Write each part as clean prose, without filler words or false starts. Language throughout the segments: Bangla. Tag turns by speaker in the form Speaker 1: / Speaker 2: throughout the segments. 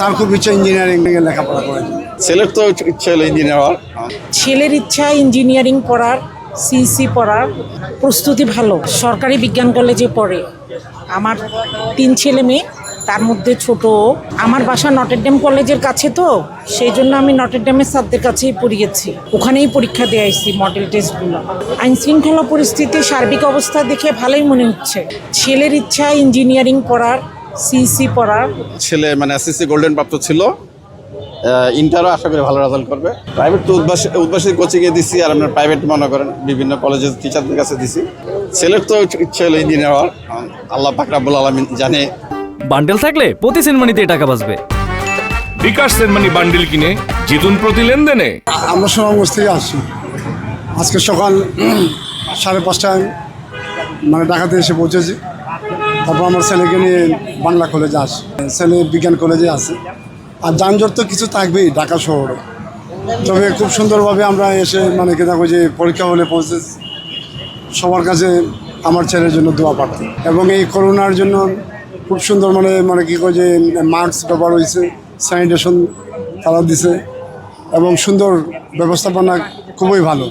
Speaker 1: তার খুব ইচ্ছা ইঞ্জিনিয়ারিং এ লেখাপড়া করে।
Speaker 2: ছেলের তো ইচ্ছা হলো ইঞ্জিনিয়ার হওয়ার।
Speaker 3: ছেলের ইচ্ছা ইঞ্জিনিয়ারিং পড়ার, সিইসি পড়ার প্রস্তুতি ভালো। সরকারি বিজ্ঞান কলেজে পড়ে। আমার 3 ছেলে মেয়ে, তার মধ্যে ছোট। আমার বাসা নটেরডেম কলেজের কাছে, তো সেই জন্য আমি নটেরডেমের স্যারদের কাছেই পড়িয়েছি, ওখানেই পরীক্ষা দিয়ে আসছি মডেল টেস্টগুলো। আইন শৃঙ্খলা পরিস্থিতি সার্বিক অবস্থা দেখে ভালোই মনে হচ্ছে। ছেলের ইচ্ছা ইঞ্জিনিয়ারিং পড়ার, সিইসি পড়ার।
Speaker 2: ছেলে মানে এসএসসি গোল্ডেন প্রাপ্ত ছিল, ইন্টারও আশা করি ভালো রেজাল্ট করবে। প্রাইভেট তো উদ্বাসী কোচিংয়ে দিছি, আর আপনার প্রাইভেট মনে করেন বিভিন্ন কলেজের টিচারদের কাছে দিছি। ছেলের তো ইচ্ছা হলো ইঞ্জিনিয়ার হওয়ার, আল্লাহ পাক রাব্বুল আলামিন জানে।
Speaker 4: বান্ডেল থাকলে প্রতি সেনমানিতে টাকা বাঁচবে।
Speaker 5: বিকাশ সেনমানি বান্ডেল কিনে জিতুন প্রতি লেনদেনে।
Speaker 1: আমরা সুনামগঞ্জ থেকে আসছি। আজকে সকাল 5:30টায় মানে ঢাকাতে এসে পৌঁছেছি। তারপর আমার ছেলেকে নিয়ে বাংলা কলেজে আসি, ছেলে বিজ্ঞান কলেজে আছে। আর যানজট তো কিছু থাকবেই ঢাকা শহরে, তবে খুব সুন্দরভাবে আমরা এসে মানে কি দেখো যে পরীক্ষা হলে পৌঁছেছি। সবার কাছে আমার ছেলের জন্য দোয়া পাঠাই, এবং এই করোনার জন্য খুব সুন্দর মানে কি কয় যে মাস্ক ব্যবহার হয়েছে, স্যানিটেশন তারা দিছে, এবং সুন্দর ব্যবস্থাপনা খুবই ভালো।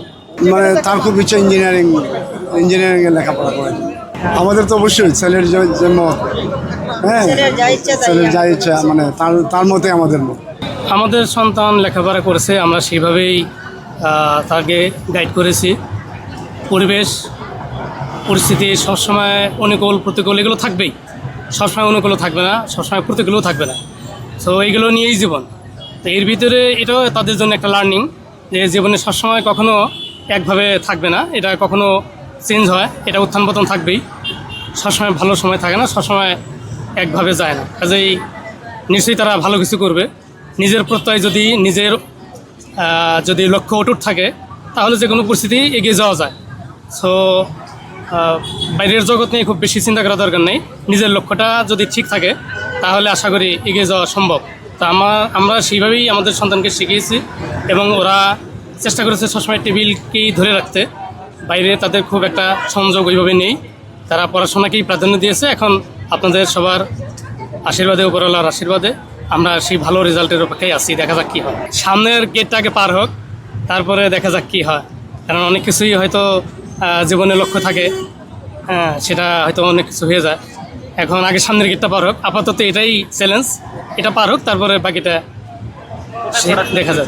Speaker 1: মানে তার খুব ইচ্ছা ইঞ্জিনিয়ারিংয়ে লেখাপড়া করে। আমাদের তো অবশ্যই ছেলের যে মত, হ্যাঁ ছেলের যা ইচ্ছা মানে তার মতে আমাদের মত।
Speaker 6: আমাদের সন্তান লেখাপড়া করেছে, আমরা সেইভাবেই তাকে গাইড করেছি। পরিবেশ পরিস্থিতি সবসময় অনুকূল প্রতিকূল এগুলো থাকবেই, সবসময় অনুকূল থাকবে না, সবসময় প্রতিকূলও থাকবে না। তো এইগুলো নিয়েই জীবন। তো এর ভিতরে এটাও তাদের জন্য একটা লার্নিং, যে জীবনে সবসময় কখনো একভাবে থাকবে না, এটা কখনো চেঞ্জ হয়, এটা উত্থান পতন থাকবেই। সবসময় ভালো সময় থাকে না, সবসময় একভাবে যায় না। কাজেই নিশ্চয়ই তারা ভালো কিছু করবে। নিজের প্রত্যয় যদি লক্ষ্য অটুট থাকে, তাহলে যে কোনো পরিস্থিতি এগিয়ে যাওয়া যায়। সো বাইরের জগৎ নিয়ে খুব বেশি চিন্তা করা দরকার নেই। নিজের লক্ষ্যটা যদি ঠিক থাকে, তাহলে আশা করি এগিয়ে যাওয়া সম্ভব। তো আমরা সেইভাবেই আমাদের সন্তানকে শিখিয়েছি, এবং ওরা চেষ্টা করেছে সবসময় টেবিলকেই ধরে রাখতে। বাইরে তাদের খুব একটা সংযোগ ওইভাবে নেই, তারা পড়াশোনাকেই প্রাধান্য দিয়েছে। এখন আপনাদের সবার আশীর্বাদে, উপরওয়ালার আশীর্বাদে আমরা সেই ভালো রেজাল্টের অপেক্ষায় আছি। দেখা যাক কী হয়। সামনের গেটটাকে পার হোক, তারপরে দেখা যাক কী হয়। কারণ অনেক কিছুই হয়তো জীবনে লক্ষ্য থাকে, হ্যাঁ, সেটা হয়তো অনেক কিছু হয়ে যায়। এখন আগে সামনের গেটটা পার হোক, আপাতত এটাই চ্যালেঞ্জ। এটা পার হোক, তারপরে বাকিটা দেখা যায়।